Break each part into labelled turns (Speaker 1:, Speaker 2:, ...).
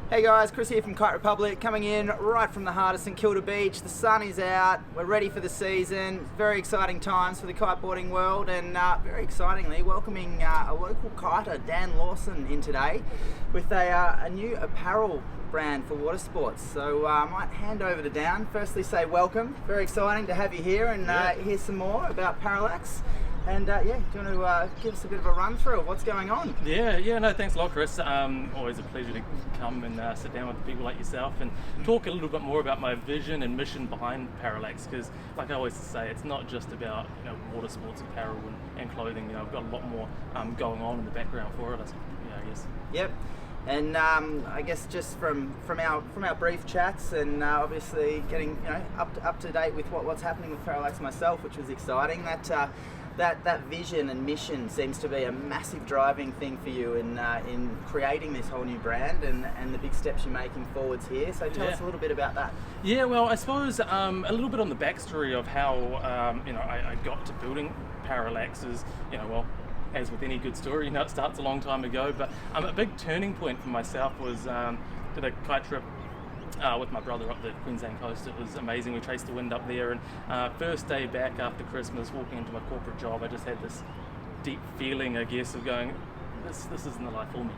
Speaker 1: Hey guys, Chris here from Kite Republic, coming in right from the heart of St Kilda Beach. The sun is out, we're ready for the season. Very exciting times for the kiteboarding world, and very excitingly welcoming a local kiter, Dan Lawson, in today with a new apparel brand for water sports. So I might hand over to Dan. Firstly, say welcome. Very exciting to have you here and hear some more about Parallaxx. And do you want to give us a bit of a run through of what's going on?
Speaker 2: No, thanks a lot, Chris. Always a pleasure to come and sit down with people like yourself and talk a little bit more about my vision and mission behind Parallaxx, because like I always say, it's not just about water sports apparel and clothing. I've got a lot more going on in the background for it, I guess.
Speaker 1: Yep. And I guess just from our brief chats and obviously getting up to date with what's happening with Parallaxx myself, which was exciting. That vision and mission seems to be a massive driving thing for you in creating this whole new brand and the big steps you're making forwards here. So tell us a little bit about that.
Speaker 2: Yeah, well, I suppose a little bit on the backstory of how I got to building Parallaxx is, as with any good story, it starts a long time ago. But a big turning point for myself was did a kite trip with my brother up the Queensland coast. It was amazing. We chased the wind up there, and first day back after Christmas, walking into my corporate job, I just had this deep feeling, I guess, of going, this isn't the life for me,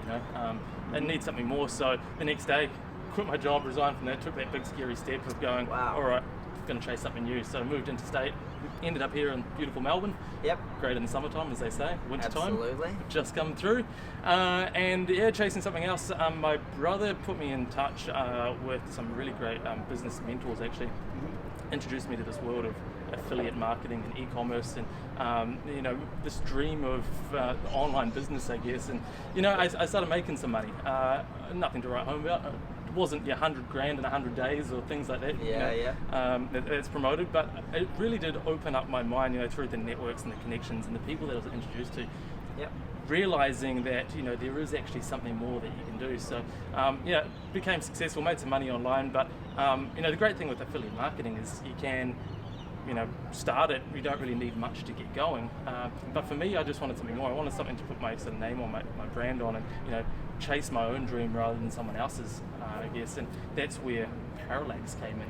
Speaker 2: I need something more. So the next day, quit my job, resigned from that, took that big scary step of going,
Speaker 1: wow,
Speaker 2: all right, going to chase something new. So moved interstate, ended up here in beautiful Melbourne.
Speaker 1: Yep.
Speaker 2: Great in the summertime, as they say, wintertime.
Speaker 1: Absolutely.
Speaker 2: Just come through. Chasing something else. My brother put me in touch with some really great business mentors, actually. Introduced me to this world of affiliate marketing and e-commerce and this dream of online business, I guess. And I started making some money. Nothing to write home about. It wasn't your 100 grand in 100 days or things like that. It's promoted, but it really did open up my mind, through the networks and the connections and the people that I was introduced to.
Speaker 1: Yep.
Speaker 2: Realizing that there is actually something more that you can do. So became successful, made some money online. But the great thing with affiliate marketing is you can start it. You don't really need much to get going. But for me, I just wanted something more. I wanted something to put my sort of name on, my brand on, and chase my own dream rather than someone else's, I guess. And that's where Parallaxx came in.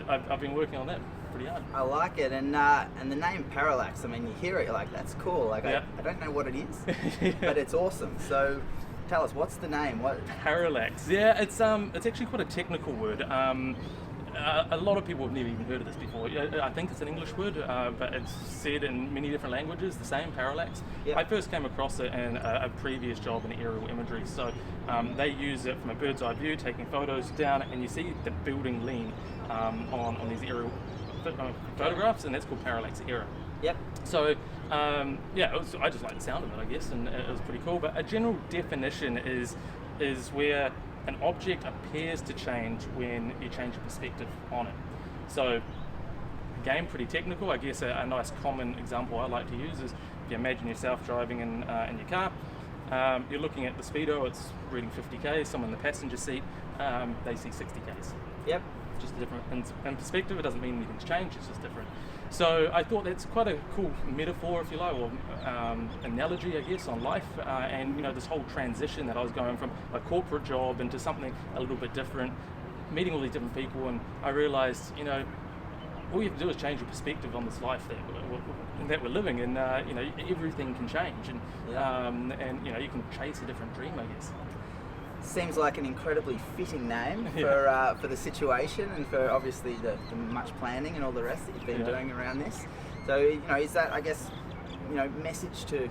Speaker 2: I've been working on that pretty hard.
Speaker 1: I like it, and the name Parallaxx. I mean, you hear it, you're like, that's cool. Like I don't know what it is, but it's awesome. So tell us, what's the name? What
Speaker 2: Parallaxx? Yeah, it's actually quite a technical word. A lot of people have never even heard of this before. I think it's an English word, but it's said in many different languages, the same, Parallaxx.
Speaker 1: Yep.
Speaker 2: I first came across it in a previous job in aerial imagery. So they use it from a bird's eye view, taking photos down, and you see the building lean on these aerial photographs, and that's called Parallaxx error.
Speaker 1: Yep.
Speaker 2: So I just like the sound of it, I guess, and it was pretty cool. But a general definition is where an object appears to change when you change your perspective on it. So, again, pretty technical. I guess a nice common example I like to use is if you imagine yourself driving in your car. You're looking at the speedo, it's reading 50k. Someone in the passenger seat, they see 60k's.
Speaker 1: Yep.
Speaker 2: Just a different in perspective. It doesn't mean anything's changed, it's just different. So I thought that's quite a cool metaphor, if you like, or analogy, I guess, on life, and this whole transition that I was going from a corporate job into something a little bit different, meeting all these different people, and I realized, all you have to do is change your perspective on this life that we're living, and everything can change, and you can chase a different dream, I guess.
Speaker 1: Seems like an incredibly fitting name for the situation and for obviously the much planning and all the rest that you've been doing around this. So is that, I guess, message to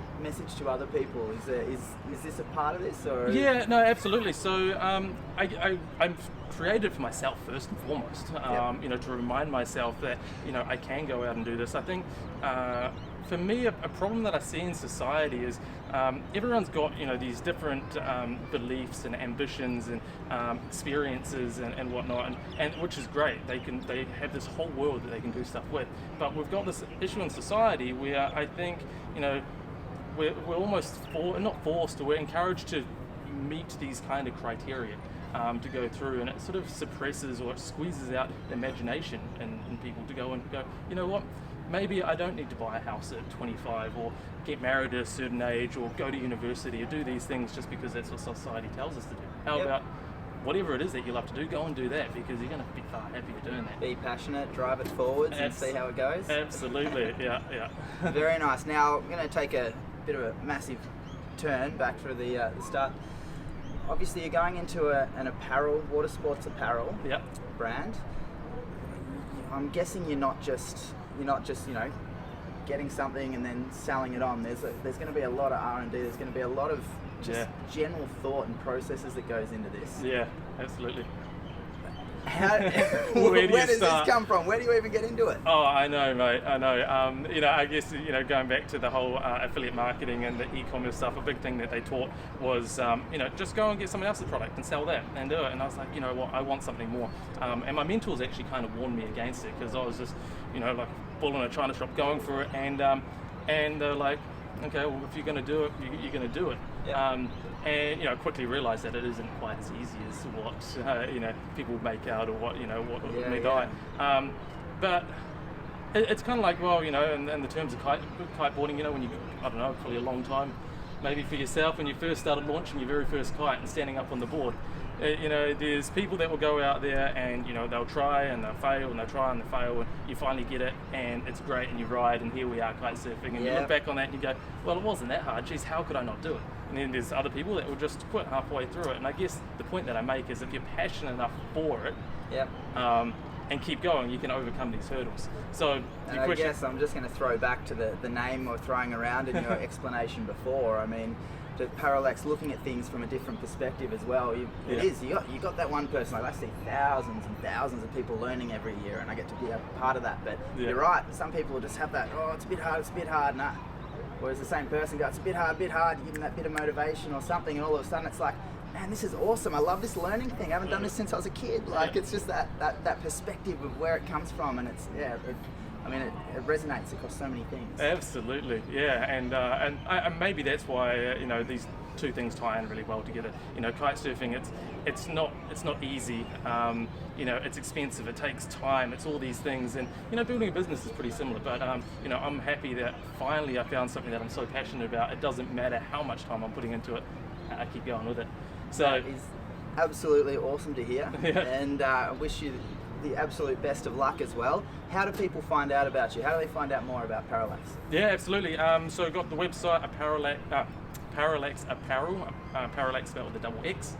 Speaker 1: other people? Is this a part of this, or?
Speaker 2: Yeah, no, absolutely. So I'm created for myself first and foremost. To remind myself that I can go out and do this. I think. For me, a problem that I see in society is everyone's got these different beliefs and ambitions and experiences and whatnot, and which is great. They have this whole world that they can do stuff with. But we've got this issue in society where I think we're almost not forced, or we're encouraged to meet these kind of criteria. to go through, and it sort of suppresses or it squeezes out imagination in people to go and go, you know what, maybe I don't need to buy a house at 25 or get married at a certain age or go to university or do these things just because that's what society tells us to do. How about whatever it is that you love to do, go and do that, because you're going to be far happier doing that.
Speaker 1: Be passionate, drive it forwards and see how it goes.
Speaker 2: Absolutely, yeah.
Speaker 1: Very nice. Now, I'm going to take a bit of a massive turn back to the start. Obviously, you're going into an apparel, water sports apparel brand. I'm guessing you're not just getting something and then selling it on. There's going to be a lot of R&D. There's going to be a lot of just general thought and processes that goes into this.
Speaker 2: Yeah, absolutely.
Speaker 1: Where does this come from? Where do you even get into it?
Speaker 2: Oh, I know, mate. I know. I guess going back to the whole affiliate marketing and the e-commerce stuff, a big thing that they taught was just go and get someone else's product and sell that and do it. And I was like, you know what, I want something more. And my mentors actually kind of warned me against it, because I was just like bull in a china shop going for it, and they're like, okay, well, if you're going to do it, you're going to do it. And quickly realised that it isn't quite as easy as what people make out, or what may die. But it's kind of like, well, in the terms of kiteboarding, when you, I don't know, probably a long time, maybe for yourself, when you first started launching your very first kite and standing up on the board. There's people that will go out there and they'll try and they'll fail and they'll try and they'll fail, and you finally get it and it's great and you ride, and here we are kite surfing, and you look back on that and you go, well, it wasn't that hard, geez, how could I not do it? And then there's other people that will just quit halfway through it. And I guess the point that I make is, if you're passionate enough for it, and keep going, you can overcome these hurdles. So
Speaker 1: I guess I'm just going to throw back to the name or throwing around in your explanation before. I mean, the Parallaxx, looking at things from a different perspective as well. You got that one person. Like, I see thousands and thousands of people learning every year, and I get to be a part of that. But you're right. Some people will just have that. Oh, it's a bit hard. Nah. Whereas the same person goes, it's a bit hard. You give them that bit of motivation or something, and all of a sudden it's like, man, this is awesome. I love this learning thing. I haven't done this since I was a kid. Like, it's just that perspective of where it comes from, and it resonates across so many things. Absolutely,
Speaker 2: yeah, and maybe that's why these two things tie in really well together. Kite surfing, it's not easy. It's expensive. It takes time. It's all these things, and building a business is pretty similar. But I'm happy that finally I found something that I'm so passionate about. It doesn't matter how much time I'm putting into it. I keep going with it. So
Speaker 1: that is absolutely awesome to hear, and I wish you the absolute best of luck as well. How do people find out about you? How do they find out more about Parallaxx?
Speaker 2: Yeah, absolutely. So we've got the website, Parallaxx Apparel, Parallaxx spelled with a double X,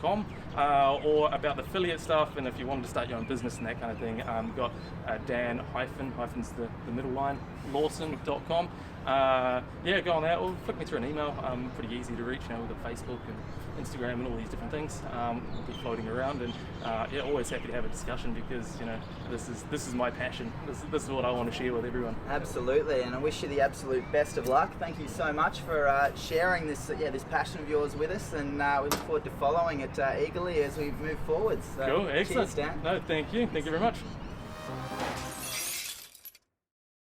Speaker 2: .com, or about the affiliate stuff. And if you wanted to start your own business and that kind of thing, we've got Dan hyphens the middle line, Lawson.com. Go on there, or flick me through an email. Pretty easy to reach now. We've got Facebook and Instagram and all these different things. We'll be floating around, and always happy to have a discussion, because this is my passion. This is what I want to share with everyone.
Speaker 1: Absolutely, and I wish you the absolute best of luck. Thank you so much for sharing this passion of yours with us, and we look forward to following it eagerly as we move forwards.
Speaker 2: Cool, excellent.
Speaker 1: Cheers, Dan.
Speaker 2: No, thank you very much.